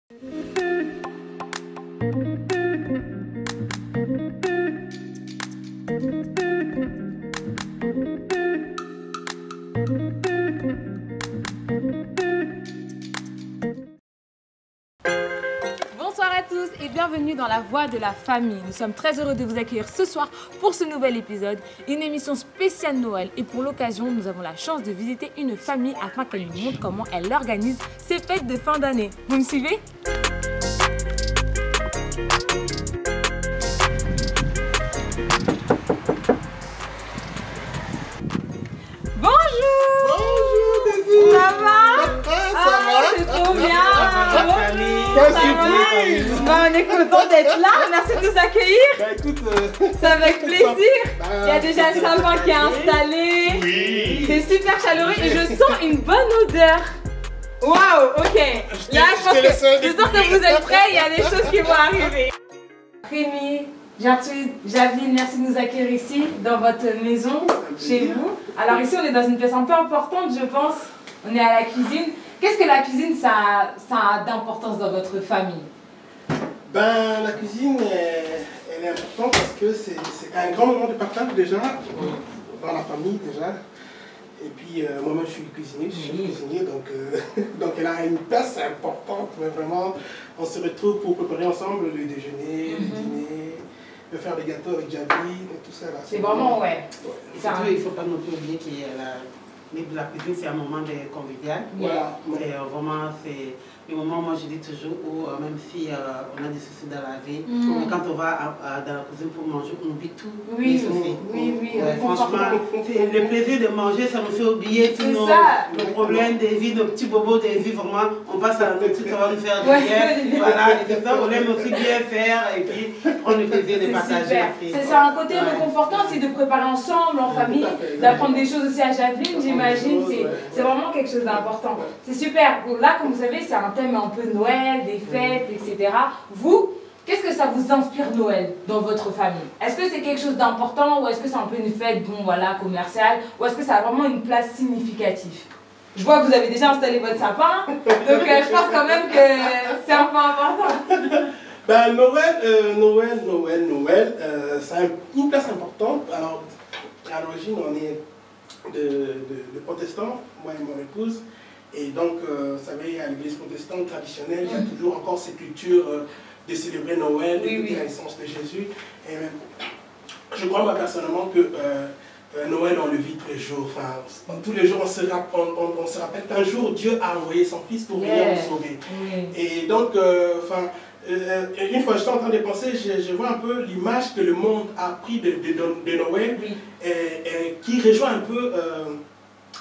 Bonsoir à tous et bienvenue dans la Voix de la famille. Nous sommes très heureux de vous accueillir ce soir pour ce nouvel épisode, une émission spéciale Noël. Et pour l'occasion, nous avons la chance de visiter une famille afin qu'elle nous montre comment elle organise ses fêtes de fin d'année. Vous me suivez ? Bonjour, Daisy. ça va? Ça va? C'est trop bien. Quelle Ça surprise. va? On est content d'être là, merci de nous accueillir. Bah écoute, C'est avec plaisir. Il y a déjà le sapin qui est installé. oui. C'est super chaleureux et je sens une bonne odeur. Waouh, ok. Là, je sens que vous êtes prêts, il y a des choses qui vont arriver. Rémi, Gertrude, Javeline, merci de nous accueillir ici, dans votre maison, chez vous. Alors ici, on est dans une pièce un peu importante, je pense. On est à la cuisine. Qu'est-ce que la cuisine, ça a d'importance dans votre famille? Ben la cuisine, elle est importante parce que c'est un grand moment de partage déjà, dans la famille déjà. Et puis moi-même je suis cuisinier, donc, donc elle a une place importante, mais vraiment on se retrouve pour préparer ensemble le déjeuner, le dîner, de faire des gâteaux avec Javi, et tout ça là. C'est vraiment, ouais. Surtout, il ne faut pas non plus oublier qu'il y a la cuisine, c'est un moment de convivial. Voilà. Et vraiment, c'est le moment, moi je dis toujours, où même si on a des soucis dans la vie, mais quand on va dans la cuisine pour manger, on oublie tout les soucis. Oui, franchement, le plaisir de manger, ça nous fait oublier tous nos problèmes des vies, nos petits bobos des vies, vraiment, on passe à notre truc, ça va nous faire du bien. Voilà, et c'est ça, on aime aussi bien faire et puis prendre le plaisir de partager. C'est ça, un côté réconfortant, c'est de préparer ensemble, en famille, d'apprendre des choses aussi à Javeline, j'imagine, c'est vraiment quelque chose d'important. C'est super. Là, comme vous savez, c'est un thème un peu Noël, des fêtes, etc. Vous, qu'est-ce que ça vous inspire Noël dans votre famille? Est-ce que c'est quelque chose d'important ou est-ce que c'est un peu une fête, bon voilà, commerciale, ou est-ce que ça a vraiment une place significative? Je vois que vous avez déjà installé votre sapin, donc je pense quand même que c'est un peu important. Ben Noël, ça a une place importante. Alors, à l'origine, on est de protestants, moi et mon épouse. Et donc, vous savez, à l'église protestante traditionnelle, il y a toujours encore cette culture de célébrer Noël, de fêter la naissance de Jésus. Et je crois, moi, personnellement, que Noël, on le vit tous les jours. Enfin, tous les jours, on se rappelle qu'un jour, Dieu a envoyé son Fils pour venir nous sauver. Et donc, une fois, j'étais en train de penser, je vois un peu l'image que le monde a pris de Noël, et qui rejoint un peu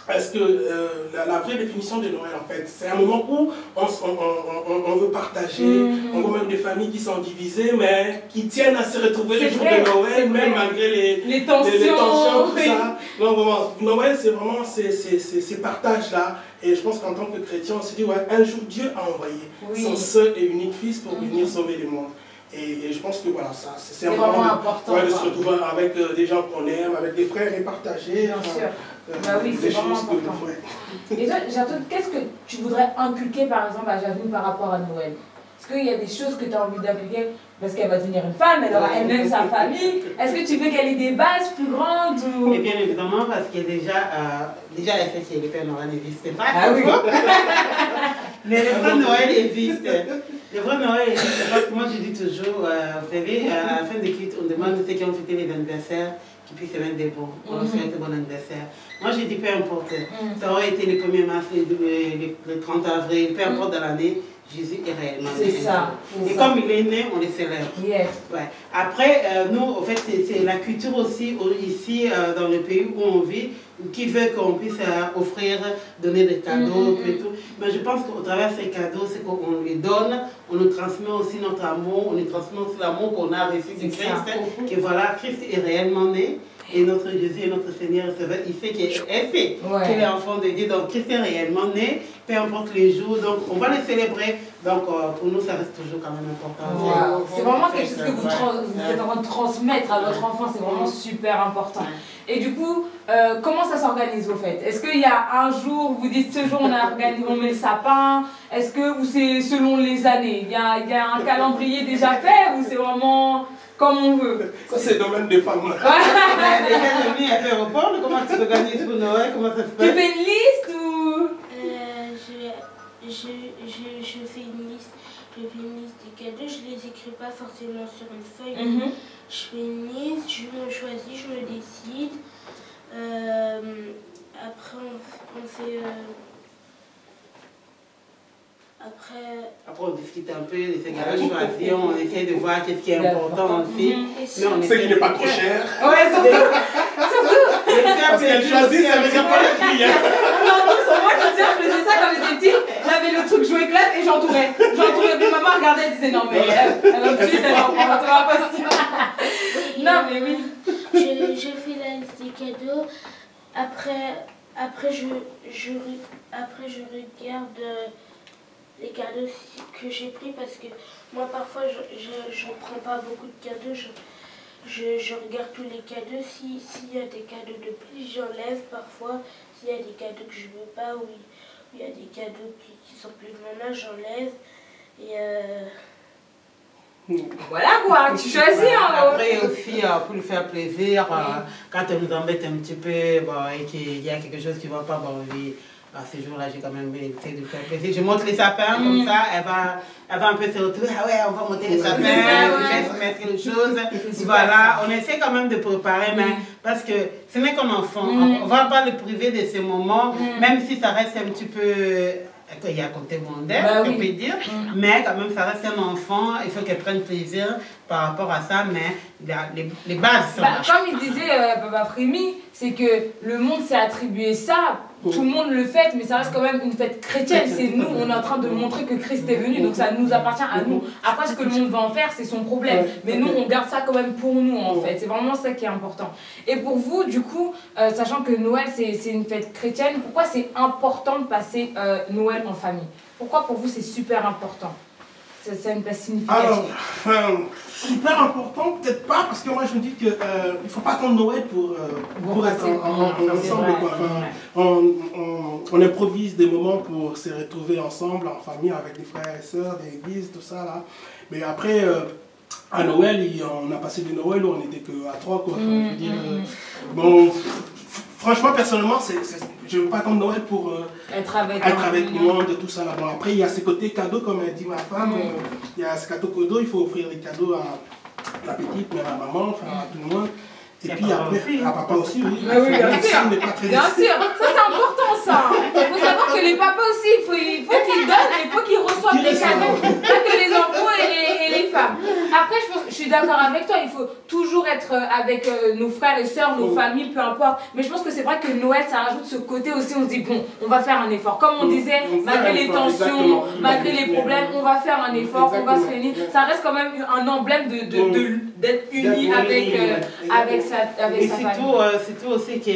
la vraie définition de Noël, en fait. C'est un moment où on veut partager, on voit même des familles qui sont divisées, mais qui tiennent à se retrouver le jour de Noël, même malgré les tensions, tout ça. Donc, vraiment, Noël, c'est vraiment ces partages-là. Et je pense qu'en tant que chrétien, on se dit, ouais, un jour, Dieu a envoyé son seul et unique Fils pour venir sauver le monde. Et je pense que voilà, c'est vraiment important de se retrouver avec des gens qu'on aime, avec des frères et partager. Bien sûr. Bah oui, c'est vraiment important. Et toi, Gertrude, qu'est-ce que tu voudrais inculquer par exemple à Javeline par rapport à Noël? Est-ce qu'il y a des choses que tu as envie d'inculquer parce qu'elle va devenir une femme, elle aura elle-même sa famille? Est-ce que tu veux qu'elle ait des bases plus grandes ou... Et bien évidemment, parce que déjà les fêtes chez les Pères Noël n'existent pas. Ah oui. Mais le vrai Noël existe. Le vrai Noël existe parce que moi je dis toujours, vous savez, à la fin des cuites, on demande ceux qui ont fêté les anniversaires qui puissent se mettre des bons. On souhaite bon anniversaire. Moi je dis peu importe. Ça aurait été le 1er mars, le 30 avril, peu importe dans l'année. Jésus est réellement né. C'est ça. Et comme il est né, on le célèbre. Yes. Ouais. Après, nous, en fait, c'est la culture aussi ici, dans le pays où on vit, qui veut qu'on puisse offrir, donner des cadeaux, et tout. Mais je pense qu'au travers de ces cadeaux, c'est qu'on lui donne, on nous transmet aussi notre amour, on nous transmet aussi l'amour qu'on a reçu du Christ, que voilà, Christ est réellement né. Et notre Jésus et notre Seigneur, il sait qu'il est enfant de Dieu. Donc, Christ est réellement né, peu importe les jours. Donc, on va le célébrer. Donc, pour nous, ça reste toujours quand même important. C'est vraiment quelque chose que vous êtes en train de transmettre à votre enfant. C'est vraiment super important. Et du coup, comment ça s'organise au fait? Est-ce qu'il y a un jour où vous dites ce jour on met le sapin? Est-ce que ou c'est selon les années? Il y a un calendrier déjà fait ou c'est vraiment comme on veut? Ça c'est le domaine des femmes. Déjà, elle peut répondre. Comment tu t'organises pour Noël? Comment ça se passe? Tu fais une liste ou? Je fais une liste. Je fais une liste des cadeaux. Je les écris pas forcément sur une feuille. Je fais une liste, je me choisis, je me décide. Après, on fait... Après, on discute un peu de ces garages, on essaie de voir qu'est-ce qui est important aussi. C'est qui n'est pas trop cher. Ouais, surtout. Parce qu'elle choisit, ça veut dire pas le prix. Non, moi je faisais ça quand j'étais petite. J'avais le truc jouet classe et j'entourais. Puis maman regardait et disait non, mais elle va pas si. Non, mais oui. Je fais la liste des cadeaux. Après je regarde les cadeaux que j'ai pris parce que moi parfois je prends pas beaucoup de cadeaux. Je regarde tous les cadeaux. S'il y a des cadeaux de plus, j'enlève parfois. S'il y a des cadeaux que je veux pas ou il y a des cadeaux qui sont plus de mon âge, j'enlève. Et voilà quoi, tu choisis en gros. Après aussi, pour lui faire plaisir, quand elle nous embête un petit peu et qu'il y a quelque chose qui ne va pas, ces jours-là, j'ai quand même essayé de lui faire plaisir. Je monte les sapins, comme ça, elle va un peu se retrouver. Ah ouais, on va monter les sapins, je vais mettre quelque chose. Voilà, on essaie quand même de préparer, mais parce que ce n'est qu'un enfant. On ne va pas le priver de ces moments, même si ça reste un petit peu... Il y a un côté mondain, on peut dire, mais quand même, ça reste un enfant, il faut qu'elle prenne plaisir par rapport à ça, mais les bases sont là. Comme il disait Papa Frémy, c'est que le monde s'est attribué ça, tout le monde le fête, mais ça reste quand même une fête chrétienne. C'est nous, on est en train de montrer que Christ est venu, donc ça nous appartient à nous. Après, ce que le monde va en faire, c'est son problème. Mais nous, on garde ça quand même pour nous, en fait. C'est vraiment ça qui est important. Et pour vous, du coup, sachant que Noël, c'est une fête chrétienne, pourquoi c'est important de passer Noël en famille? Pourquoi pour vous, c'est super important? Ça a une place significative. Alors, super important, peut-être pas, parce que moi je me dis qu'il ne faut pas attendre Noël pour être ensemble. On improvise des moments pour se retrouver ensemble, en famille, avec des frères et sœurs, des églises, tout ça là. Mais après, à Noël, on a passé des Noëls où on n'était qu'à 3, quoi. Je veux dire, bon, franchement, personnellement, je ne veux pas attendre Noël pour être avec le monde, tout ça là. Bon, après, il y a ce côté cadeau, comme a dit ma femme. Il y a ce cadeau, il faut offrir les cadeaux à la petite, mais à la maman, enfin à tout le monde. Et puis après, à papa aussi, oui. Oui, bien sûr. Bien sûr, ça c'est important ça. Il faut savoir que les papas aussi, il faut qu'ils donnent, il faut qu'ils reçoivent des cadeaux. Pas que les enfants et les femmes. Après, je suis d'accord avec toi, il faut toujours être avec nos frères et sœurs, nos familles, peu importe. Mais je pense que c'est vrai que Noël, ça rajoute ce côté aussi, on se dit, bon, on va faire un effort. Comme on disait, malgré les tensions, malgré les problèmes, on va faire un effort, on va se réunir. Ça reste quand même un emblème d'être unis avec sa et surtout aussi que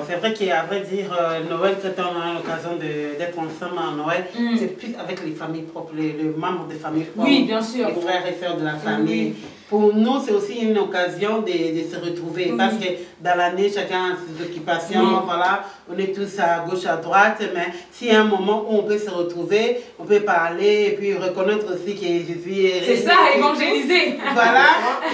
c'est vrai qu'à vrai dire Noël, quand on a l'occasion d'être ensemble en Noël, c'est plus avec les familles propres, les membres des familles propres, oui, bien sûr, les frères et sœurs de la famille. Pour nous, c'est aussi une occasion de se retrouver parce que dans l'année, chacun a ses occupations, voilà, on est tous à gauche, à droite, mais s'il y a un moment où on peut se retrouver, on peut parler et puis reconnaître aussi que Jésus est... C'est ça, évangéliser. Voilà,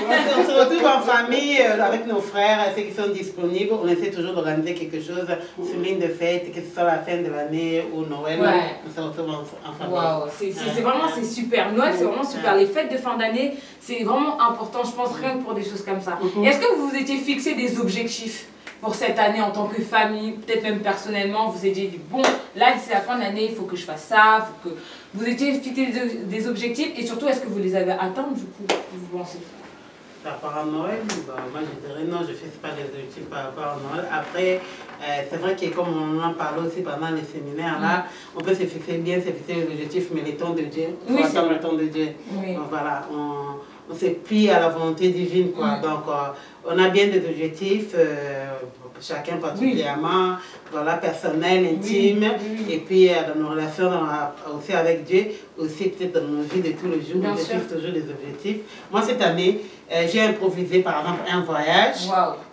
on se retrouve en famille avec nos frères, ceux qui sont disponibles, on essaie toujours d'organiser quelque chose sur l'une de fête, que ce soit la fin de l'année ou Noël, on se retrouve en famille. Wow. C'est vraiment super, Noël c'est vraiment super, les fêtes de fin d'année, c'est vraiment important, je pense, rien que pour des choses comme ça. Est-ce que vous vous étiez fixé des objectifs pour cette année en tant que famille, peut-être même personnellement, vous étiez dit, bon, là, d'ici la fin de l'année, il faut que je fasse ça, faut que... Vous étiez fixé des objectifs et surtout, est-ce que vous les avez atteints, du coup, vous pensez? Par rapport à Noël, moi je dirais non, je ne fixe pas des objectifs par rapport à Noël. Après, c'est vrai que comme on en parlait aussi pendant les séminaires, là, on peut se fixer les objectifs, mais le temps de Dieu, il faut attendre le temps de Dieu. Donc voilà, on s'est pris à la volonté divine, quoi. Donc, on a bien des objectifs, chacun particulièrement, voilà, personnel, intime, et puis dans nos relations aussi avec Dieu, aussi peut-être dans nos vies de tous les jours, on fixe toujours des objectifs. Moi, cette année, j'ai improvisé par exemple un voyage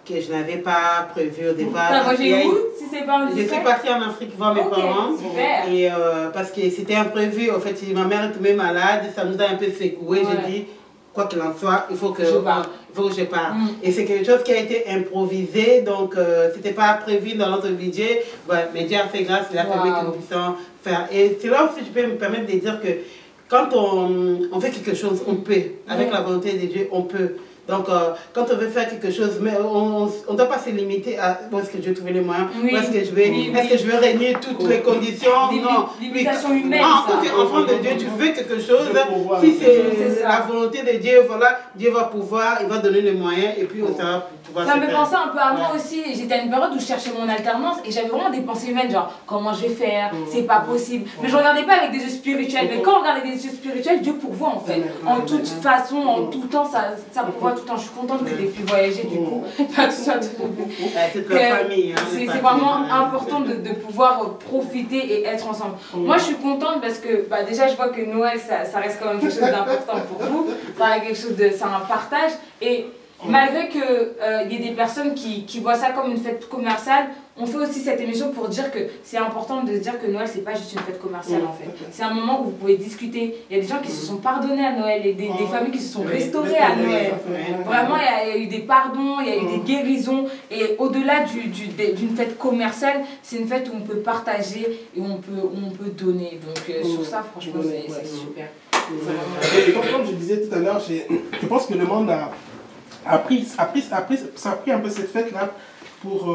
que je n'avais pas prévu au départ. T'as voyagé où, si c'est pas indiscret? Je suis partie en Afrique voir mes parents. Super. Et parce que c'était imprévu, en fait, ma mère est tombée malade, ça nous a un peu secoué. J'ai dit, quoi qu'il en soit, il faut que je parte. Et c'est quelque chose qui a été improvisé, donc c'était pas prévu dans notre budget. Mais Dieu a fait grâce, il a permis que nous puissions faire. Et c'est là aussi je peux me permettre de dire que quand on fait quelque chose, on peut. Avec la volonté de Dieu, on peut. Donc, quand on veut faire quelque chose, mais on ne doit pas se limiter à où est-ce que je vais trouver les moyens, où est-ce que je vais, est-ce que je vais régner toutes les conditions. Non, limitation humaine. En tant qu'enfant de Dieu, tu veux quelque chose, si c'est la volonté de Dieu, voilà, Dieu va pouvoir, il va donner les moyens et puis on va pouvoir. Ça me fait penser un peu à moi aussi. J'étais à une période où je cherchais mon alternance et j'avais vraiment des pensées humaines, genre comment je vais faire, c'est pas possible. Mais je regardais pas avec des yeux spirituels. Mais quand on regarde avec des yeux spirituels, Dieu pourvoit en fait. En toute façon, en tout temps, ça pourvoit tout le temps. Je suis contente que tu aies pu voyager du coup. Pas que ce soit toute la famille. C'est vraiment important de pouvoir profiter et être ensemble. Moi, je suis contente parce que déjà, je vois que Noël, ça reste quand même quelque chose d'important pour vous. C'est un partage. Et malgré qu'il y ait des personnes qui voient ça comme une fête commerciale, on fait aussi cette émission pour dire que c'est important de se dire que Noël, c'est pas juste une fête commerciale en fait. C'est un moment où vous pouvez discuter. Il y a des gens qui se sont pardonnés à Noël et des familles qui se sont restaurées à Noël. Vraiment, il y a eu des pardons, il y a eu des guérisons. Et au-delà d'une fête commerciale, c'est une fête où on peut partager et où on peut donner. Donc sur ça, franchement, c'est super. Et comme je disais tout à l'heure, je pense que le monde a pris un peu cette fête-là pour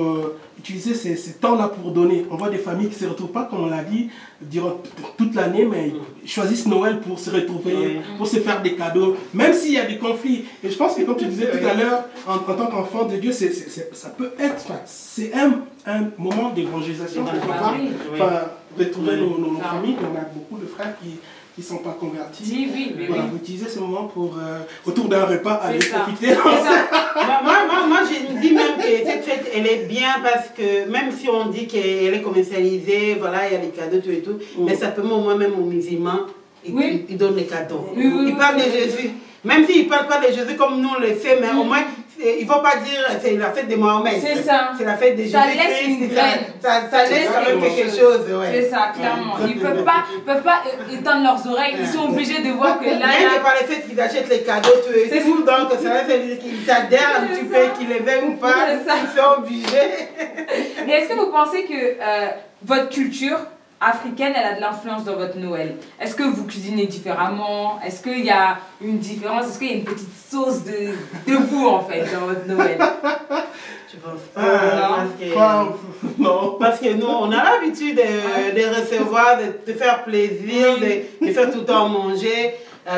utiliser ces temps-là pour donner. On voit des familles qui ne se retrouvent pas, comme on l'a dit, durant toute l'année, mais choisissent Noël pour se retrouver, pour se faire des cadeaux, même s'il y a des conflits. Et je pense que, comme tu disais tout à l'heure, en tant qu'enfant de Dieu, ça peut être, c'est un moment d'évangélisation. Retrouver nos familles. On a beaucoup de frères qui ne sont pas convertis. Voilà, vous utilisez ce moment pour, autour d'un repas, aller profiter. Moi, je dis même que cette fête, elle est bien parce que même si on dit qu'elle est commercialisée, voilà, il y a les cadeaux, tout et tout, mais simplement, moi-même, aux musulmans, ils donnent les cadeaux. Ils parlent de Jésus. Même s'ils ne parlent pas de Jésus comme nous on le fait, mais au moins, il ne faut pas dire c'est la fête de Mohamed. C'est ça. C'est la fête de Jésus. Ça laisse une graine. Ça laisse quand même quelque chose. C'est ça, clairement. Ils ne peuvent pas étendre leurs oreilles. Ils sont obligés de voir que là. Rien que par le fait qu'ils achètent les cadeaux, c'est tout. Donc, ça laisse qu'ils s'adhèrent un petit peu, qu'ils les veulent ou pas. Ils sont obligés. Mais est-ce que vous pensez que votre culture africaine, elle a de l'influence dans votre Noël? Est-ce que vous cuisinez différemment? Est-ce qu'il y a une différence? Est-ce qu'il y a une petite sauce de vous en fait dans votre Noël? Je pense pas. Non. Parce que nous, on a l'habitude de recevoir, de faire plaisir, de faire tout le temps manger.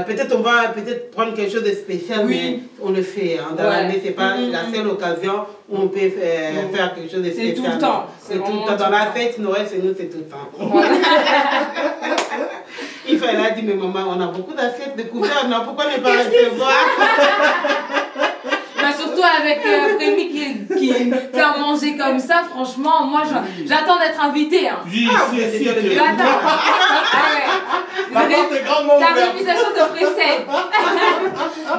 Peut-être on va prendre quelque chose de spécial, mais on le fait. Hein. Dans l'année, ce n'est pas la seule occasion où on peut faire quelque chose de spécial. C'est tout le temps. C'est tout le temps. Dans la fête, Noël, c'est nous, c'est tout le temps. Il fallait dire, mais maman, on a beaucoup d'assiettes de couverts, non, pourquoi ne pas recevoir? Surtout avec Frémy qui fait à manger comme ça, franchement, moi j'attends d'être invitée. Hein. J'attends. Ta réputation te précède.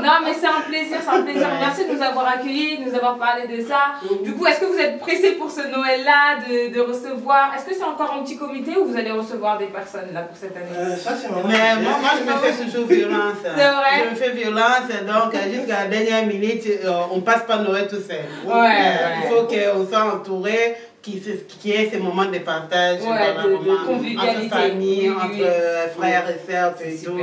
Non, mais c'est un plaisir, c'est un plaisir. Merci de nous avoir accueillis, de nous avoir parlé de ça. Du coup, est-ce que vous êtes pressés pour ce Noël-là de recevoir? Est-ce que c'est encore un petit comité ou vous allez recevoir des personnes là pour cette année? Ça, c'est vraiment. Mais moi, je me fais toujours violence. C'est vrai? Je me fais violence, donc jusqu'à la dernière minute, on passe pas Noël tout seul. Il faut qu'on soit entouré, qu'il y ait ces moments de partage, de convivialité, entre famille, entre frères et sœurs, et tout.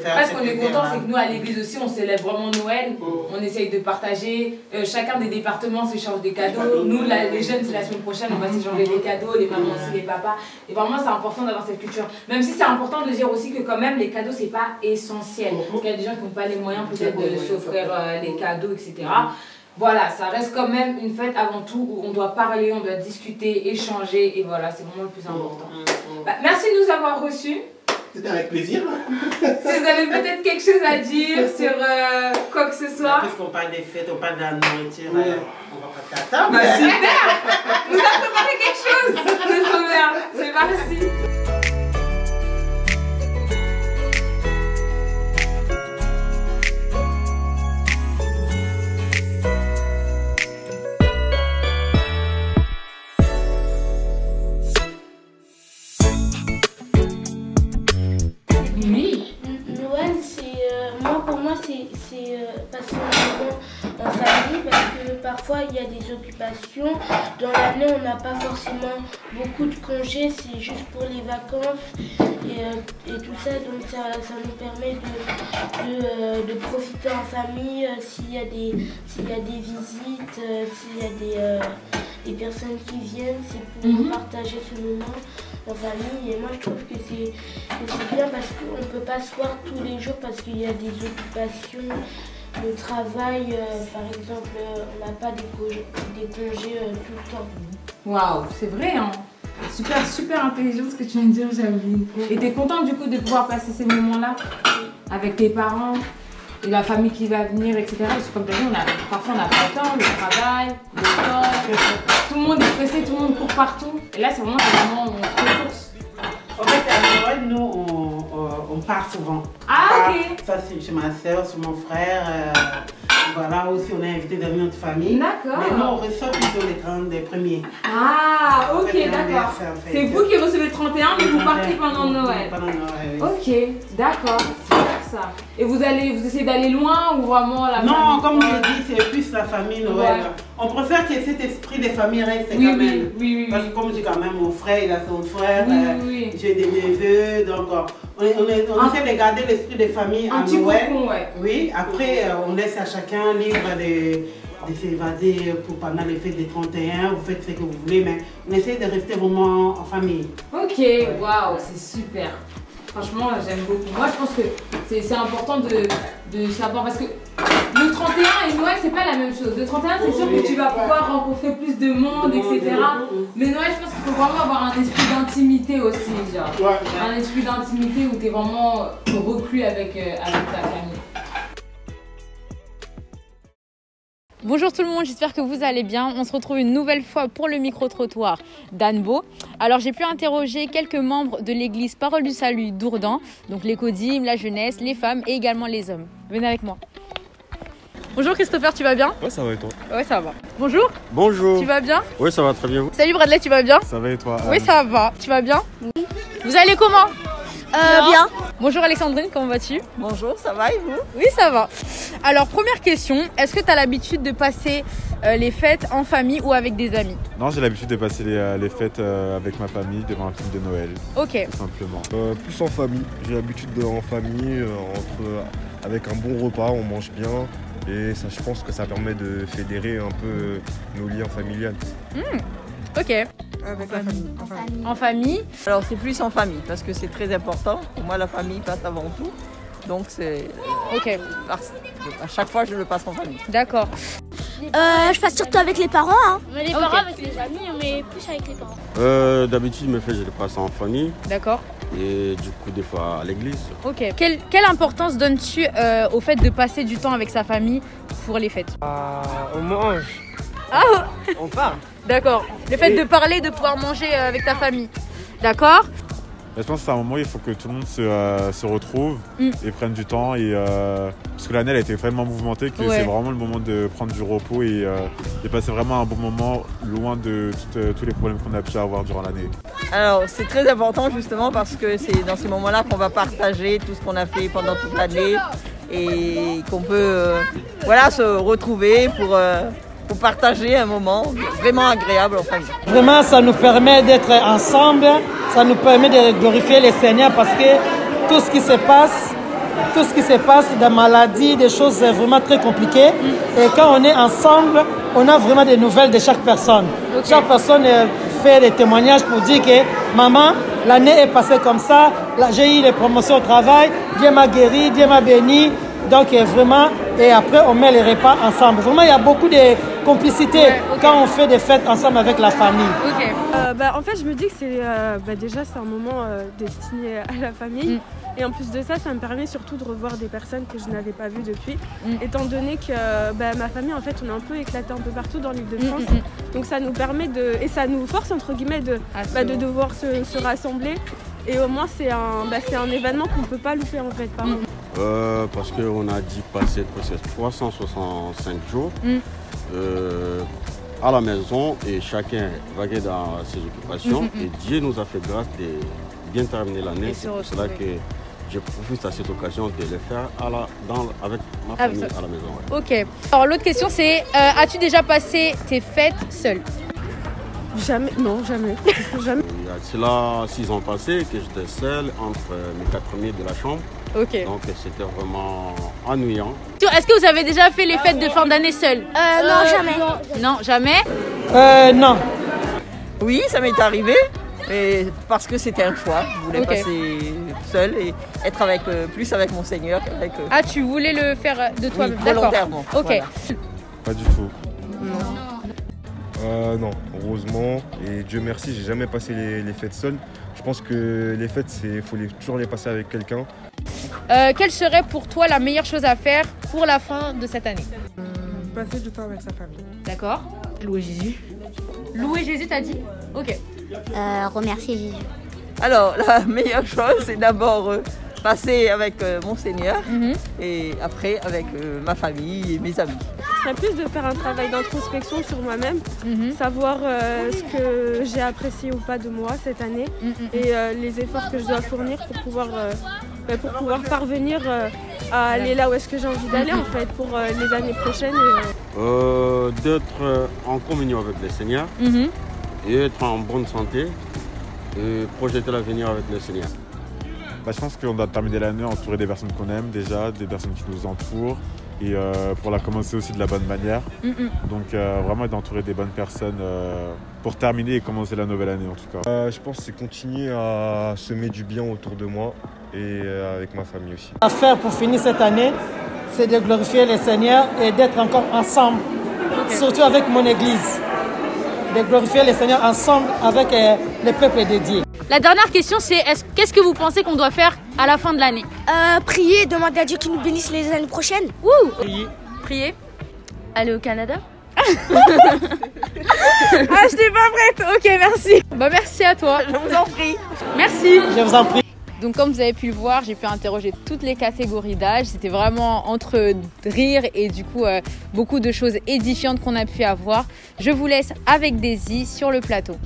Presque on est content, c'est que nous à l'église aussi on célèbre vraiment Noël, on essaye de partager, chacun des départements s'échange des cadeaux, nous les jeunes c'est la semaine prochaine, on va s'échanger des cadeaux, les mamans aussi, les papas, et vraiment c'est important d'avoir cette culture, même si c'est important de dire aussi que quand même les cadeaux c'est pas essentiel, parce qu'il y a des gens qui n'ont pas les moyens peut-être de s'offrir les cadeaux, etc. Voilà, ça reste quand même une fête avant tout où on doit parler, on doit discuter, échanger, et voilà, c'est vraiment le plus important. Merci de nous avoir reçus. C'était avec plaisir. Si vous avez peut-être quelque chose à dire sur quoi que ce soit. Puisqu'on parle des fêtes, on parle de la nourriture, on va passer à table. Bah, super. Vous avez préparé quelque chose. C'est trop bien. C'est parti. Noël, pour moi, c'est passer un moment en famille parce que parfois il y a des occupations. Dans l'année, on n'a pas forcément beaucoup de congés, c'est juste pour les vacances et tout ça. Donc ça nous permet de profiter en famille s'il y a des visites, s'il y a des personnes qui viennent, c'est pour partager ce moment en famille. Et moi je trouve que c'est bien parce qu'on ne peut pas se voir tous les jours parce qu'il y a des occupations, le travail, par exemple, on n'a pas des congés tout le temps. Waouh, c'est vrai, hein. Super intelligent ce que tu viens de dire, Javeline. Et t'es contente du coup de pouvoir passer ces moments-là avec tes parents et la famille qui va venir, etc. Parce que comme tu as dit, parfois on n'a pas le temps, le travail, l'école, tout le monde est pressé, tout le monde court partout. Et là, c'est vraiment des moments où on se ressource. En fait, à Noël, nous, on part souvent. Ah, ok. Ça, c'est chez ma soeur, chez mon frère. Voilà, aussi, on est invité dans notre famille. D'accord. Mais nous, on reçoit plutôt les 30 des premiers. Ah, ok, En fait, d'accord. C'est vous qui recevez le 31, mais vous partez pendant Noël. Pendant Noël, oui. Ok, d'accord, c'est super ça. Et vous essayez d'aller loin ou vraiment la famille? Non, comme je l'ai dit, c'est plus la famille Noël. Ouais. On préfère que cet esprit des familles reste quand même. Oui. Parce que comme j'ai quand même mon frère, il a son frère, j'ai des neveux, donc on essaie de garder l'esprit des familles à Noël. Cocon, ouais. Oui, après on laisse à chacun libre de s'évader pendant les fêtes des 31, vous faites ce que vous voulez, mais on essaie de rester vraiment en famille. Ok, waouh, c'est super. Franchement, j'aime beaucoup. Moi, je pense que c'est important de savoir parce que le 31 et Noël, c'est pas la même chose. Le 31, c'est sûr que tu vas pouvoir rencontrer plus de monde, etc. Mais Noël, je pense qu'il faut vraiment avoir un esprit d'intimité aussi, genre. Un esprit d'intimité où tu es vraiment reclus avec ta famille. Bonjour tout le monde, j'espère que vous allez bien. On se retrouve une nouvelle fois pour le micro-trottoir d'Annebault. Alors j'ai pu interroger quelques membres de l'église Parole du Salut d'Ourdan, donc les codimes, la jeunesse, les femmes et également les hommes. Venez avec moi. Bonjour Christopher, tu vas bien? Ouais, ça va et toi? Ouais, ça va. Bonjour. Bonjour. Tu vas bien? Oui, ça va très bien. Salut Bradley, tu vas bien? Ça va et toi? Oui, ça va. Tu vas bien? Oui. Vous allez comment? Bien. Bonjour Alexandrine, comment vas-tu? Bonjour, ça va et vous? Oui, ça va. Alors, première question, est-ce que tu as l'habitude de passer les fêtes en famille ou avec des amis? Non, j'ai l'habitude de passer les fêtes avec ma famille devant un film de Noël. Ok. Tout simplement. Plus en famille. J'ai l'habitude en famille, avec un bon repas, on mange bien. Et ça, je pense que ça permet de fédérer un peu nos liens familiales. Ok. Avec la famille. En famille? Alors c'est plus en famille parce que c'est très important. Pour moi la famille passe avant tout. Donc c'est... Ok. À chaque fois je le passe en famille. D'accord. Je passe surtout avec les parents. Hein. Mais les parents avec les amis, mais plus avec les parents. D'habitude, mes fêtes, je les passe en famille. D'accord. Et du coup, des fois à l'église. Ok. Quelle importance donnes-tu au fait de passer du temps avec sa famille pour les fêtes? On mange. Ah. On parle. D'accord. Le fait de parler, de pouvoir manger avec ta famille. D'accord. Je pense que c'est un moment où il faut que tout le monde se retrouve et prenne du temps. Parce que l'année elle a été vraiment mouvementée, que c'est vraiment le moment de prendre du repos et passer vraiment un bon moment loin de tous les problèmes qu'on a pu avoir durant l'année. Alors c'est très important justement parce que c'est dans ces moments-là qu'on va partager tout ce qu'on a fait pendant toute l'année et qu'on peut se retrouver pour partager un moment vraiment agréable en famille. Vraiment, ça nous permet d'être ensemble, ça nous permet de glorifier le Seigneur parce que tout ce qui se passe, des maladies, des choses vraiment très compliquées. Et quand on est ensemble, on a vraiment des nouvelles de chaque personne. Okay. Chaque personne fait des témoignages pour dire que maman, l'année est passée comme ça, j'ai eu les promotions au travail, Dieu m'a guéri, Dieu m'a béni. Donc vraiment, et après on met les repas ensemble. Vraiment, il y a beaucoup de complicité quand on fait des fêtes ensemble avec la famille. En fait, je me dis que c'est déjà c'est un moment destiné à la famille. Et en plus de ça, ça me permet surtout de revoir des personnes que je n'avais pas vues depuis. Étant donné que ma famille, en fait, on est un peu éclaté un peu partout dans l'île de France. Donc ça nous permet et ça nous force, entre guillemets, de devoir se rassembler. Et au moins, c'est un événement qu'on ne peut pas louper, en fait. Parce qu'on a dit passer 365 jours à la maison et chacun vaguait dans ses occupations. Et Dieu nous a fait grâce de bien terminer l'année. C'est pour cela que je profite à cette occasion de le faire avec ma famille à la maison. Ok. Alors l'autre question c'est, as-tu déjà passé tes fêtes seule? Jamais, non, jamais. Jamais. C'est là 6 ans passés que j'étais seul entre mes 4 murs de la chambre. Ok. Donc c'était vraiment ennuyant. Est-ce que vous avez déjà fait les fêtes de fin d'année seule? Non, jamais. Non, jamais? Non. Oui, ça m'est arrivé. Et parce que c'était un choix, je voulais passer seule et être plus avec mon Seigneur qu'avec eux. Ah, tu voulais le faire de toi-même? Oui, volontairement. Ok. Voilà. Pas du tout. Non, heureusement. Et Dieu merci, j'ai jamais passé les fêtes seul. Je pense que les fêtes, il faut toujours les passer avec quelqu'un. Quelle serait pour toi la meilleure chose à faire pour la fin de cette année? Passer du temps avec sa famille. D'accord. Louer Jésus. Louer Jésus, t'as dit? Ok. Remercier Jésus. Alors, la meilleure chose, c'est d'abord passer avec mon Seigneur et après avec ma famille et mes amis. Ce serait plus de faire un travail d'introspection sur moi-même, savoir ce que j'ai apprécié ou pas de moi cette année et les efforts que je dois fournir pour pouvoir parvenir à aller là où est-ce que j'ai envie d'aller en fait pour les années prochaines. D'être en communion avec le Seigneur et être en bonne santé et projeter l'avenir avec le Seigneur. Je pense qu'on doit terminer l'année entouré des personnes qu'on aime déjà, des personnes qui nous entourent et pour la commencer aussi de la bonne manière. Donc vraiment d'entourer des bonnes personnes pour terminer et commencer la nouvelle année en tout cas. Je pense que c'est continuer à semer du bien autour de moi et avec ma famille aussi. À faire pour finir cette année, c'est de glorifier le Seigneur et d'être encore ensemble, surtout avec mon église. De glorifier le Seigneur ensemble avec le peuple dédié. La dernière question c'est, qu'est-ce que vous pensez qu'on doit faire à la fin de l'année? Prier, demander à Dieu qu'il nous bénisse les années prochaines. Prier. Aller au Canada. Ah, je n'étais pas prête. Ok, merci. Merci à toi. Je vous en prie. Merci. Je vous en prie. Donc comme vous avez pu le voir, j'ai pu interroger toutes les catégories d'âge. C'était vraiment entre rire et du coup beaucoup de choses édifiantes qu'on a pu avoir. Je vous laisse avec Daisy sur le plateau.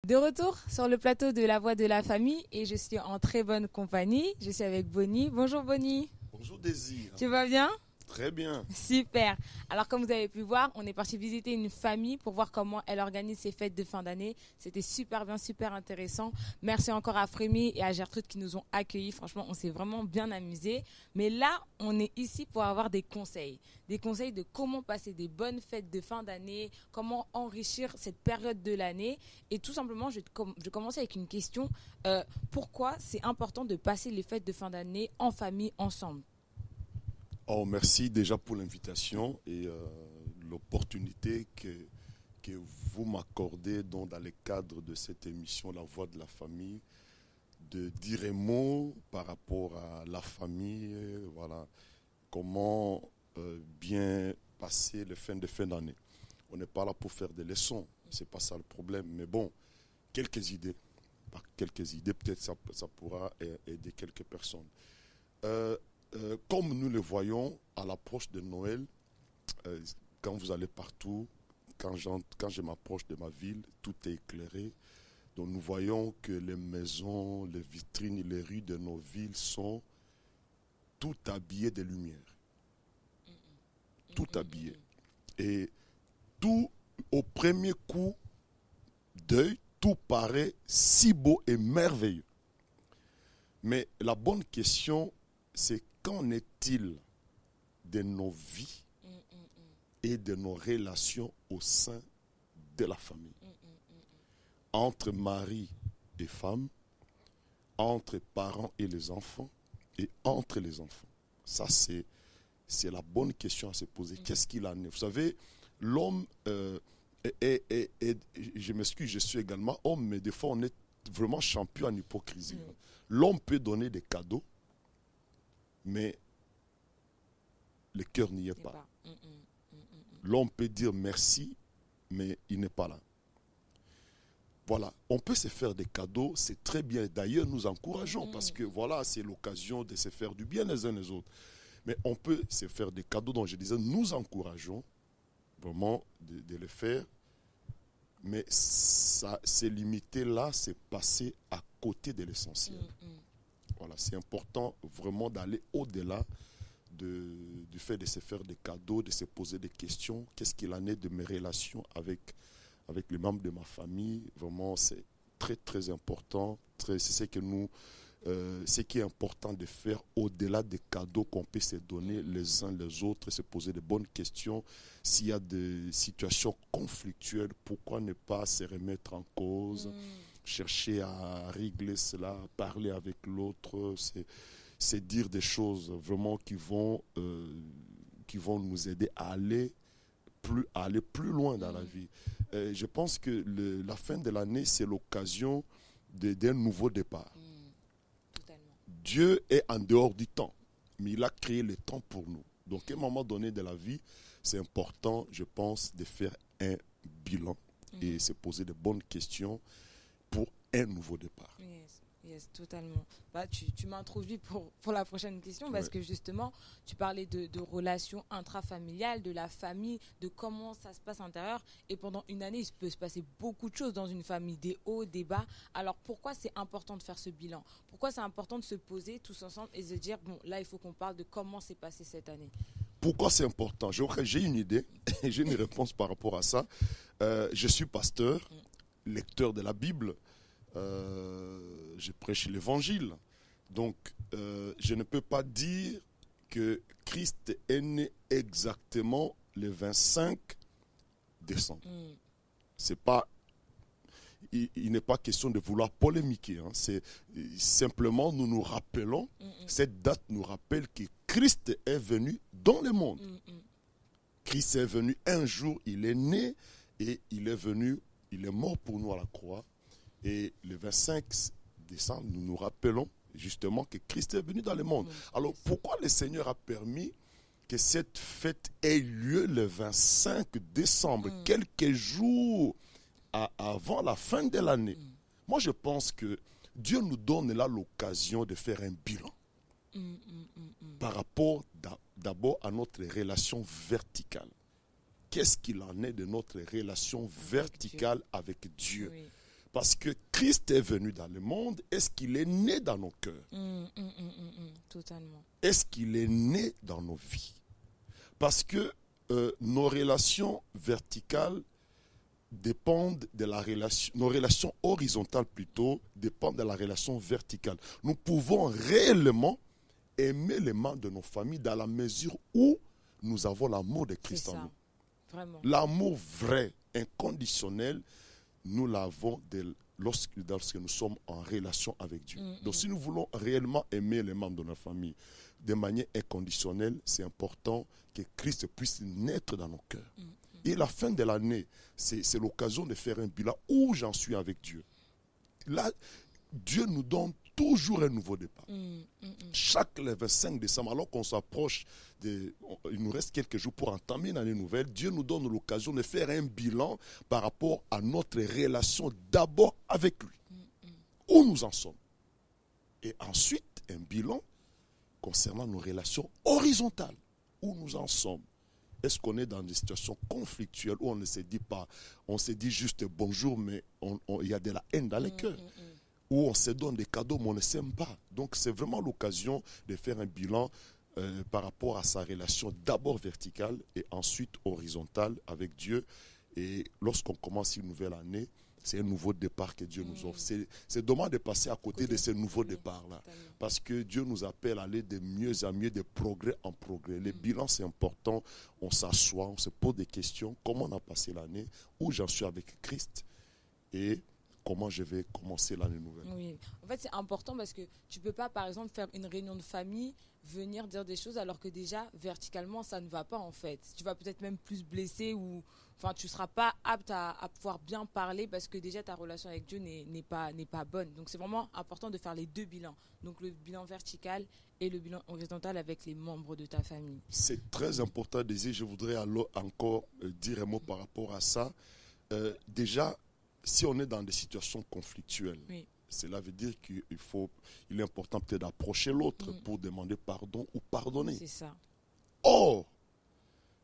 De retour sur le plateau de La Voix de la Famille et je suis en très bonne compagnie. Je suis avec Bonnie. Bonjour Bonnie. Bonjour Daisy. Tu vas bien? Très bien. Super. Alors comme vous avez pu voir, on est parti visiter une famille pour voir comment elle organise ses fêtes de fin d'année. C'était super bien, super intéressant. Merci encore à Frémy et à Gertrude qui nous ont accueillis. Franchement, on s'est vraiment bien amusés. Mais là, on est ici pour avoir des conseils. Des conseils de comment passer des bonnes fêtes de fin d'année, comment enrichir cette période de l'année. Et tout simplement, je vais commencer avec une question. Pourquoi c'est important de passer les fêtes de fin d'année en famille, ensemble? Merci déjà pour l'invitation et l'opportunité que vous m'accordez dans le cadre de cette émission La Voix de la Famille, de dire un mot par rapport à la famille, voilà, comment bien passer les fins de fin d'année. On n'est pas là pour faire des leçons, c'est pas ça le problème, mais bon, quelques idées, peut-être ça pourra aider quelques personnes. Comme nous le voyons à l'approche de Noël, quand vous allez partout, quand je m'approche de ma ville, tout est éclairé. Donc nous voyons que les maisons, les vitrines, les rues de nos villes sont toutes habillées de lumière. Tout habillé. Et tout, au premier coup d'œil, tout paraît si beau et merveilleux. Mais la bonne question, c'est qu'en est-il de nos vies et de nos relations au sein de la famille? Entre mari et femme, entre parents et les enfants, et entre les enfants. Ça, c'est c'est la bonne question à se poser. Qu'est-ce qu'il en est? Vous savez, l'homme, je m'excuse, je suis également homme, mais des fois on est vraiment champion en hypocrisie. L'homme peut donner des cadeaux, mais le cœur n'y est pas. L'homme peut dire merci, mais il n'est pas là. Voilà, on peut se faire des cadeaux, c'est très bien. D'ailleurs, nous encourageons parce que voilà, c'est l'occasion de se faire du bien les uns les autres. Mais on peut se faire des cadeaux dont je disais, nous encourageons vraiment de le faire. Mais ça, c'est limité là, c'est passer à côté de l'essentiel. Voilà, c'est important vraiment d'aller au-delà du fait de se faire des cadeaux, de se poser des questions. Qu'est-ce qu'il en est de mes relations avec les membres de ma famille? Vraiment, c'est très, très important. C'est ce que ce qui est important de faire au-delà des cadeaux qu'on peut se donner les uns les autres, se poser de bonnes questions. S'il y a des situations conflictuelles, pourquoi ne pas se remettre en cause, chercher à régler cela, parler avec l'autre, c'est dire des choses vraiment qui vont nous aider à aller plus loin dans la vie. Je pense que la fin de l'année, c'est l'occasion d'un nouveau départ. Dieu est en dehors du temps, mais il a créé le temps pour nous. Donc, à un moment donné de la vie, c'est important, je pense, de faire un bilan et se poser de bonnes questions pour un nouveau départ. Yes, totalement. Tu m'as introduit pour la prochaine question parce que justement, tu parlais de relations intrafamiliales, de la famille, de comment ça se passe à l'intérieur. Et pendant une année, il peut se passer beaucoup de choses dans une famille, des hauts, des bas. Alors pourquoi c'est important de faire ce bilan? Pourquoi c'est important de se poser tous ensemble et de se dire, bon, là, il faut qu'on parle de comment s'est passé cette année? Pourquoi c'est important? J'ai une idée, j'ai une réponse par rapport à ça. Je suis pasteur, lecteur de la Bible. Je prêche l'évangile. Donc, je ne peux pas dire que Christ est né exactement le 25 décembre. C'est pas, il n'est pas question de vouloir polémiquer. C'est simplement, nous nous rappelons, cette date nous rappelle que Christ est venu dans le monde. Christ est venu un jour, il est né et il est mort pour nous à la croix. Et le 25 décembre, nous nous rappelons justement que Christ est venu dans le monde. Alors pourquoi le Seigneur a permis que cette fête ait lieu le 25 décembre, quelques jours avant la fin de l'année? Moi, je pense que Dieu nous donne là l'occasion de faire un bilan par rapport d'abord à notre relation verticale. Qu'est-ce qu'il en est de notre relation verticale avec Dieu? Parce que Christ est venu dans le monde, est-ce qu'il est né dans nos cœurs? Totalement. Est-ce qu'il est né dans nos vies? Parce que nos relations verticales dépendent de la relation, nos relations horizontales plutôt dépendent de la relation verticale. Nous pouvons réellement aimer les membres de nos familles dans la mesure où nous avons l'amour de Christ en nous. Vraiment. L'amour vrai, inconditionnel, nous l'avons lorsque nous sommes en relation avec Dieu. Donc si nous voulons réellement aimer les membres de notre famille de manière inconditionnelle, c'est important que Christ puisse naître dans nos cœurs. Et la fin de l'année, c'est l'occasion de faire un bilan où j'en suis avec Dieu. Là, Dieu nous donne toujours un nouveau départ. Chaque le 25 décembre, alors qu'on s'approche, il nous reste quelques jours pour entamer une année nouvelle, Dieu nous donne l'occasion de faire un bilan par rapport à notre relation d'abord avec lui. Où nous en sommes. Et ensuite, un bilan concernant nos relations horizontales. Où nous en sommes. Est-ce qu'on est dans des situations conflictuelles où on ne se dit pas, on se dit juste bonjour, mais il y a de la haine dans les cœurs? Où on se donne des cadeaux, mais on ne s'aime pas. Donc c'est vraiment l'occasion de faire un bilan par rapport à sa relation d'abord verticale et ensuite horizontale avec Dieu. Et lorsqu'on commence une nouvelle année, c'est un nouveau départ que Dieu nous offre. C'est dommage de passer à côté de ce nouveau départ-là. Parce que Dieu nous appelle à aller de mieux en mieux, de progrès en progrès. Le bilan, c'est important. On s'assoit, on se pose des questions. Comment on a passé l'année? Où j'en suis avec Christ? Et comment je vais commencer l'année nouvelle. Oui, en fait c'est important parce que tu ne peux pas par exemple faire une réunion de famille, venir dire des choses alors que déjà verticalement ça ne va pas en fait. Tu vas peut-être même plus blessé ou enfin tu ne seras pas apte à pouvoir bien parler parce que déjà ta relation avec Dieu n'est pas bonne. Donc c'est vraiment important de faire les deux bilans. Donc le bilan vertical et le bilan horizontal avec les membres de ta famille. C'est très important, Désir. Je voudrais alors encore dire un mot par rapport à ça. Déjà, si on est dans des situations conflictuelles, oui. Cela veut dire qu'il est important peut-être d'approcher l'autre pour demander pardon ou pardonner. C'est ça. Or,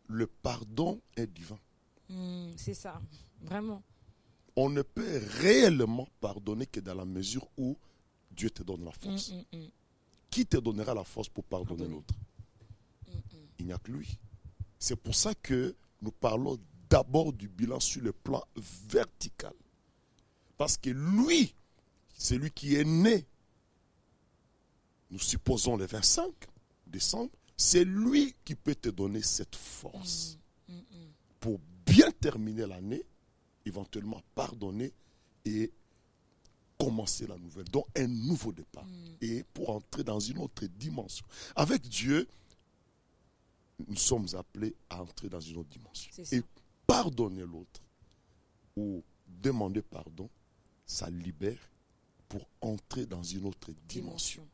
le pardon est divin. C'est ça, vraiment. On ne peut réellement pardonner que dans la mesure où Dieu te donne la force. Qui te donnera la force pour pardonner l'autre? Il n'y a que lui. C'est pour ça que nous parlons d'abord du bilan sur le plan vertical. Parce que lui, c'est lui qui est né, nous supposons le 25 décembre, c'est lui qui peut te donner cette force pour bien terminer l'année, éventuellement pardonner et commencer la nouvelle. Donc un nouveau départ. Et pour entrer dans une autre dimension. Avec Dieu, nous sommes appelés à entrer dans une autre dimension. Et pardonner l'autre ou demander pardon, ça libère pour entrer dans une autre dimension.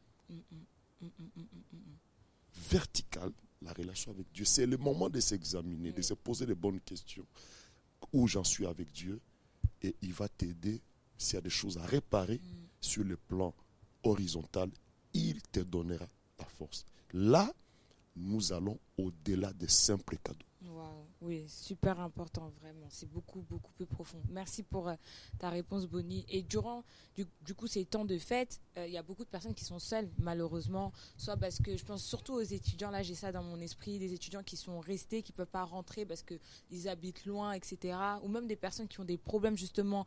Verticale, la relation avec Dieu, c'est le moment de s'examiner, de se poser les bonnes questions. Où j'en suis avec Dieu, et il va t'aider s'il y a des choses à réparer sur le plan horizontal, il te donnera ta force. Là, nous allons au-delà des simples cadeaux. Wow, oui, super important, vraiment. C'est beaucoup, beaucoup plus profond. Merci pour ta réponse, Bonnie. Et durant, du coup, ces temps de fête, il y a beaucoup de personnes qui sont seules, malheureusement. Soit parce que je pense surtout aux étudiants, là, j'ai ça dans mon esprit, des étudiants qui sont restés, qui ne peuvent pas rentrer parce qu'ils habitent loin, etc. Ou même des personnes qui ont des problèmes, justement,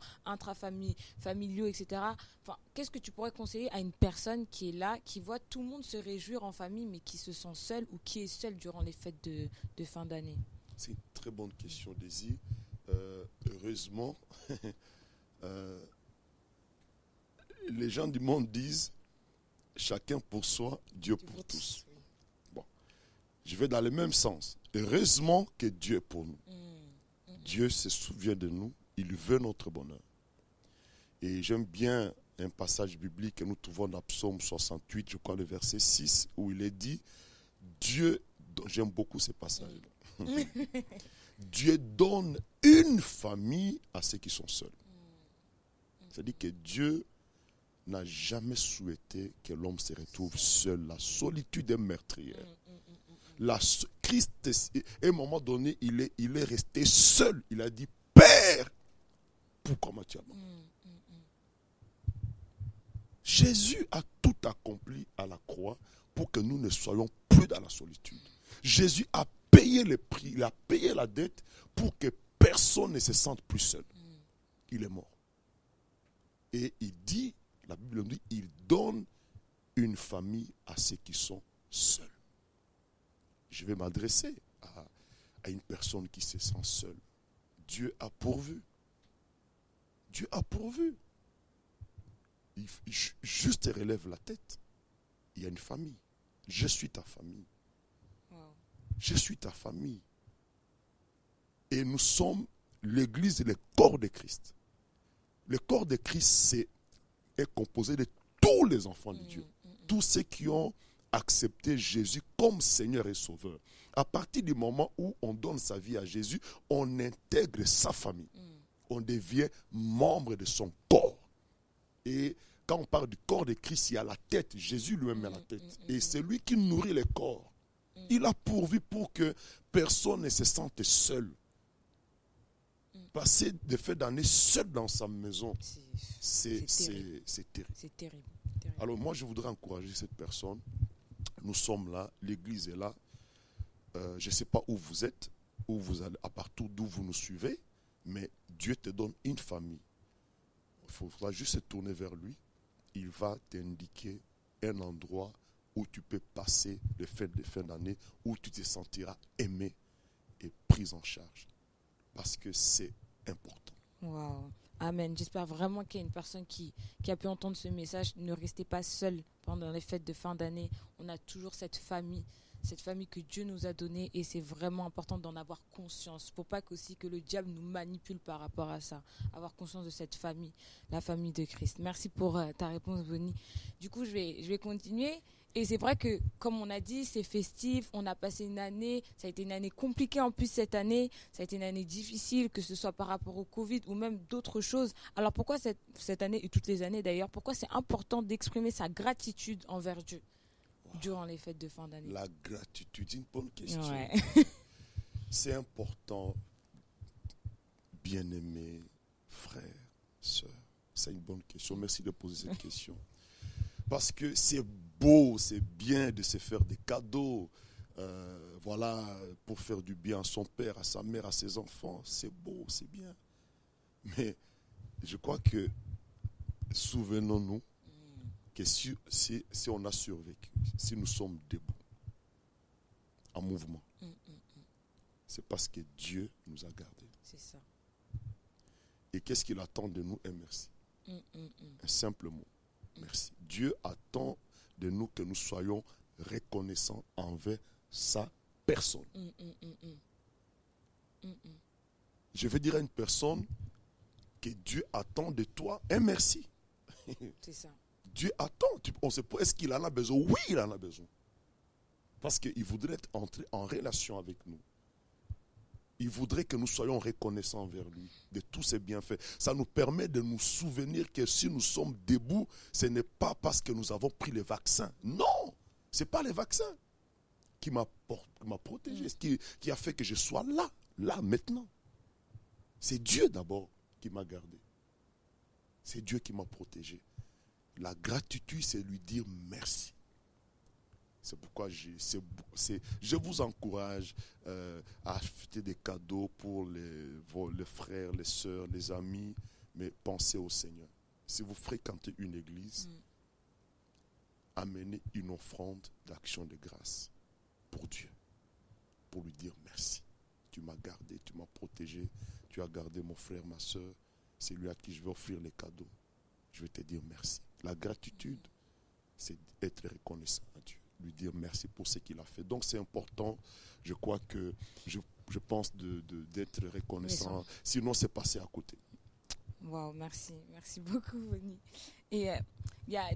familiaux, etc. Enfin, qu'est-ce que tu pourrais conseiller à une personne qui est là, qui voit tout le monde se réjouir en famille, mais qui se sent seule ou qui est seule durant les fêtes de fin d'année? C'est une très bonne question, Daisy. Heureusement, les gens du monde disent chacun pour soi, Dieu pour tous. Bon, je vais dans le même sens. Heureusement que Dieu est pour nous. Dieu se souvient de nous, il veut notre bonheur. Et j'aime bien un passage biblique que nous trouvons dans Psaume 68, je crois le verset 6, où il est dit, Dieu, j'aime beaucoup ce passage-là. Dieu donne une famille à ceux qui sont seuls. C'est-à-dire que Dieu n'a jamais souhaité que l'homme se retrouve seul. La solitude est meurtrière. Christ, à un moment donné, il est resté seul. Il a dit, Père, pourquoi m'as-tu abandonné? Jésus a tout accompli à la croix pour que nous ne soyons plus dans la solitude. Jésus a payé le prix, il a payé la dette pour que personne ne se sente plus seul. Il est mort. Et il dit, la Bible nous dit, il donne une famille à ceux qui sont seuls. Je vais m'adresser à une personne qui se sent seule. Dieu a pourvu. Dieu a pourvu. Il juste relève la tête. Il y a une famille. Je suis ta famille. Je suis ta famille. Et nous sommes l'Église et le corps de Christ. Le corps de Christ est composé de tous les enfants de Dieu. Tous ceux qui ont accepté Jésus comme Seigneur et Sauveur. À partir du moment où on donne sa vie à Jésus, on intègre sa famille. On devient membre de son corps. Et quand on parle du corps de Christ, il y a la tête. Jésus lui-même a la tête. Et c'est lui qui nourrit le corps. Il a pourvu pour que personne ne se sente seul. Passer des faits d'année seul dans sa maison, c'est terrible. C'est terrible. Alors moi, je voudrais encourager cette personne. Nous sommes là, l'Église est là. Je ne sais pas où vous êtes, où vous allez, à partout d'où vous nous suivez, mais Dieu te donne une famille. Il faudra juste se tourner vers lui. Il va t'indiquer un endroit où tu peux passer les fêtes de fin d'année, où tu te sentiras aimé et pris en charge. Parce que c'est important. Wow. Amen. J'espère vraiment qu'il y a une personne qui a pu entendre ce message. Ne restez pas seul pendant les fêtes de fin d'année. On a toujours cette famille que Dieu nous a donnée, et c'est vraiment important d'en avoir conscience pour pas qu'aussi que le diable nous manipule par rapport à ça. Avoir conscience de cette famille, la famille de Christ. Merci pour ta réponse, Bonnie. Du coup, je vais continuer. Et c'est vrai que, comme on a dit, c'est festif, on a passé une année, ça a été une année compliquée en plus cette année, ça a été une année difficile, que ce soit par rapport au Covid ou même d'autres choses. Alors pourquoi cette année, et toutes les années d'ailleurs, pourquoi c'est important d'exprimer sa gratitude envers Dieu durant les fêtes de fin d'année? La gratitude, c'est une bonne question. Ouais. C'est important, bien-aimés, frères, sœurs. C'est une bonne question. Merci de poser cette question. Parce que c'est beau, c'est bien de se faire des cadeaux, voilà, pour faire du bien à son père, à sa mère, à ses enfants. C'est beau, c'est bien. Mais je crois que, souvenons-nous que si on a survécu, si nous sommes debout, en mouvement, c'est parce que Dieu nous a gardés. C'est ça. Et qu'est-ce qu'il attend de nous? Un merci. Un simple mot. Merci. Dieu attend de nous que nous soyons reconnaissants envers sa personne. Je veux dire à une personne que Dieu attend de toi un merci. C'est ça. Dieu attend. On se pose, est-ce qu'il en a besoin? Oui, il en a besoin. Parce qu'il voudrait entrer en relation avec nous. Il voudrait que nous soyons reconnaissants envers lui de tous ses bienfaits. Ça nous permet de nous souvenir que si nous sommes debout, ce n'est pas parce que nous avons pris les vaccins. Non, ce n'est pas les vaccins qui m'a protégé, qui a fait que je sois là, maintenant. C'est Dieu d'abord qui m'a gardé. C'est Dieu qui m'a protégé. La gratitude, c'est lui dire merci. C'est pourquoi je vous encourage à acheter des cadeaux pour les frères, les sœurs, les amis, mais pensez au Seigneur. Si vous fréquentez une église, amenez une offrande d'action de grâce pour Dieu, pour lui dire merci. Tu m'as gardé, tu m'as protégé, tu as gardé mon frère, ma sœur, c'est lui à qui je vais offrir les cadeaux. Je vais te dire merci. La gratitude, c'est être reconnaissant à Dieu. Lui dire merci pour ce qu'il a fait. Donc c'est important, je crois que je pense d'être reconnaissant. Sinon c'est passé à côté. Wow, merci beaucoup, Bonnie. Et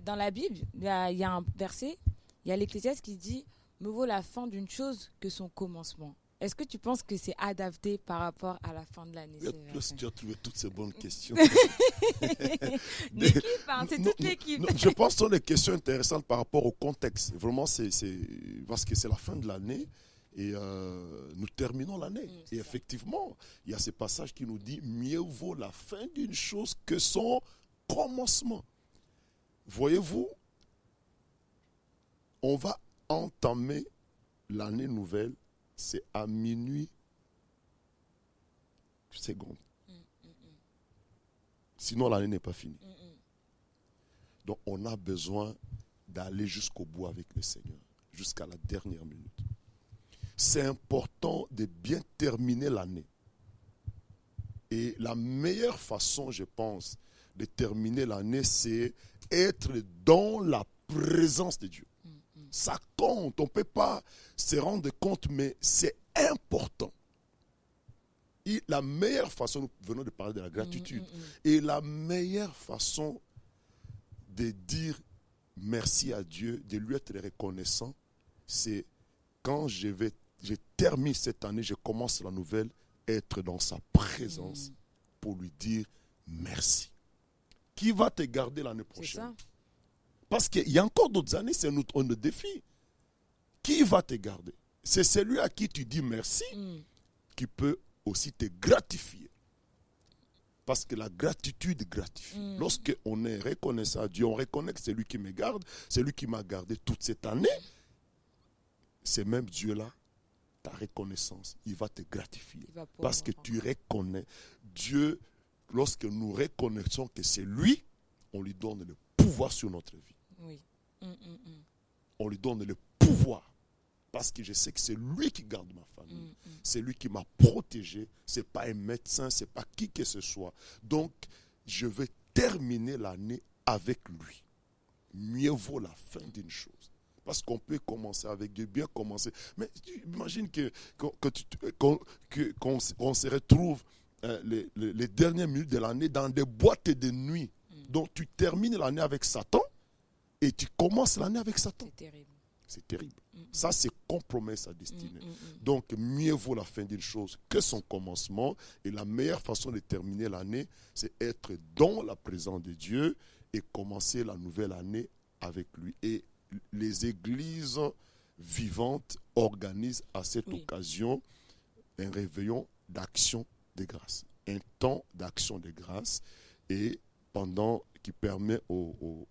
dans la Bible, il y a un verset, il y a l'Ecclésiaste qui dit « Me vaut la fin d'une chose que son commencement ». Est-ce que tu penses que c'est adapté par rapport à la fin de l'année? Tu as trouvé toutes ces bonnes questions. L'équipe, c'est toute l'équipe. Je pense que ce sont des questions intéressantes par rapport au contexte. Vraiment, c'est parce que c'est la fin de l'année et nous terminons l'année. Et effectivement, il y a ce passage qui nous dit « Mieux vaut la fin d'une chose que son commencement ». Voyez-vous, on va entamer l'année nouvelle. C'est à minuit seconde. Sinon, l'année n'est pas finie. Donc, on a besoin d'aller jusqu'au bout avec le Seigneur, jusqu'à la dernière minute. C'est important de bien terminer l'année. Et la meilleure façon, je pense, de terminer l'année, c'est être dans la présence de Dieu. Ça compte, on ne peut pas se rendre compte, mais c'est important. Et la meilleure façon, nous venons de parler de la gratitude, et la meilleure façon de dire merci à Dieu, de lui être reconnaissant, c'est quand je termine cette année, je commence la nouvelle, être dans sa présence pour lui dire merci. Qui va te garder l'année prochaine? Parce qu'il y a encore d'autres années, c'est un défi. Qui va te garder? C'est celui à qui tu dis merci qui peut aussi te gratifier. Parce que la gratitude gratifie. Lorsqu'on est reconnaissant à Dieu, on reconnaît que c'est lui qui me garde, c'est lui qui m'a gardé toute cette année. C'est même Dieu-là, ta reconnaissance, il va te gratifier. Parce que tu reconnais Dieu, lorsque nous reconnaissons que c'est lui, on lui donne le pouvoir sur notre vie. Oui. On lui donne le pouvoir. Parce que je sais que c'est lui qui garde ma famille. C'est lui qui m'a protégé. Ce n'est pas un médecin, ce n'est pas qui que ce soit. Donc, je vais terminer l'année avec lui. Mieux vaut la fin d'une chose. Parce qu'on peut commencer avec Dieu, bien commencer. Mais tu imagines qu'on se retrouve les dernières minutes de l'année dans des boîtes de nuit. Donc tu termines l'année avec Satan et tu commences l'année avec Satan. C'est terrible. C'est terrible. Ça, c'est compromettre sa destinée. Donc, mieux vaut la fin d'une chose que son commencement. Et la meilleure façon de terminer l'année, c'est être dans la présence de Dieu et commencer la nouvelle année avec lui. Et les églises vivantes organisent à cette occasion un réveillon d'action de grâce. Un temps d'action de grâce et qui permet aux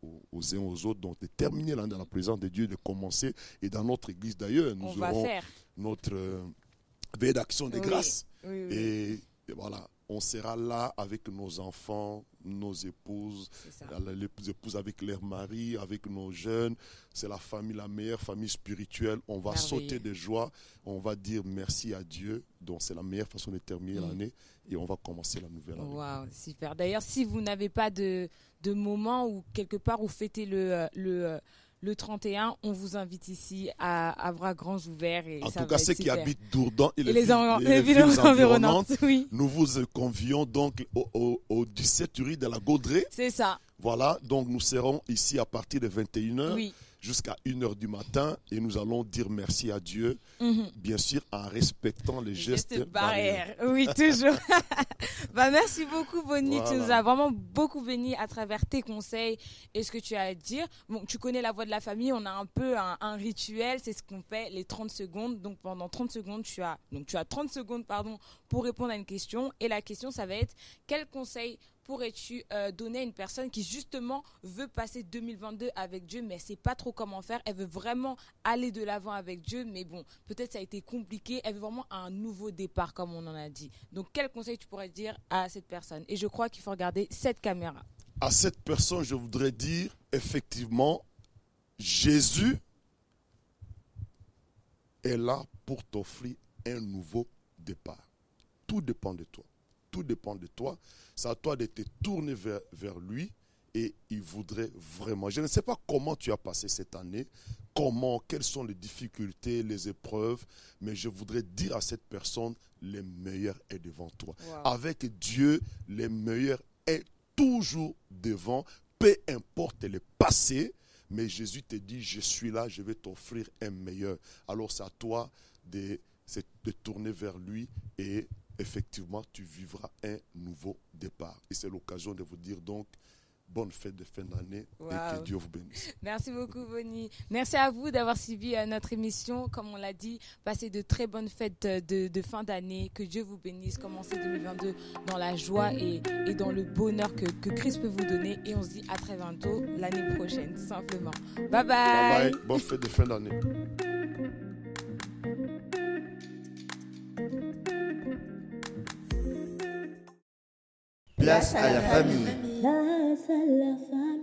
uns aux autres donc, de terminer l'année dans la présence de Dieu, de commencer. Et dans notre église d'ailleurs, nous aurons notre veille d'action de grâce. Et voilà, on sera là avec nos enfants, nos épouses, les épouses avec leurs maris, avec nos jeunes. C'est la famille, la meilleure famille spirituelle. On va sauter de joie, on va dire merci à Dieu. Donc c'est la meilleure façon de terminer l'année et on va commencer la nouvelle année. Waouh, super. D'ailleurs, si vous n'avez pas de moment où quelque part où fêter le 31, on vous invite ici à bras grands ouverts. Et en ça tout cas, ceux qui habitent Dourdan et les villes environnantes, nous vous convions donc au 17 rue de la Gaudrée. C'est ça. Voilà, donc nous serons ici à partir de 21h jusqu'à 1h du matin et nous allons dire merci à Dieu, bien sûr en respectant les gestes barrières. Oui, toujours. Merci beaucoup, Bonnie. Voilà. Tu nous as vraiment beaucoup béni à travers tes conseils et ce que tu as à dire. Bon, tu connais la voix de la famille, on a un peu un rituel, c'est ce qu'on fait, les 30 secondes. Donc pendant 30 secondes, tu as 30 secondes pour répondre à une question. Et la question, ça va être quel conseil pourrais-tu donner à une personne qui justement veut passer 2022 avec Dieu mais elle ne sait pas trop comment faire, elle veut vraiment aller de l'avant avec Dieu mais bon, peut-être ça a été compliqué, elle veut vraiment un nouveau départ comme on en a dit. Donc quel conseil tu pourrais dire à cette personne? Et je crois qu'il faut regarder cette caméra. À cette personne, je voudrais dire effectivement, Jésus est là pour t'offrir un nouveau départ. Tout dépend de toi. Tout dépend de toi. C'est à toi de te tourner vers lui et il voudrait vraiment. Je ne sais pas comment tu as passé cette année, quelles sont les difficultés, les épreuves, mais je voudrais dire à cette personne, le meilleur est devant toi. Wow. Avec Dieu, le meilleur est toujours devant, peu importe le passé, mais Jésus te dit, je suis là, je vais t'offrir un meilleur. Alors c'est à toi de tourner vers lui et effectivement, tu vivras un nouveau départ. Et c'est l'occasion de vous dire donc, bonne fête de fin d'année et que Dieu vous bénisse. Merci beaucoup, Bonnie. Merci à vous d'avoir suivi notre émission. Comme on l'a dit, passez de très bonnes fêtes de fin d'année. Que Dieu vous bénisse. Commencez 2022 dans la joie et dans le bonheur que Christ peut vous donner. Et on se dit à très bientôt l'année prochaine, tout simplement. Bye bye. Bye bye. Bonne fête de fin d'année. Place à la famille. Place à la famille.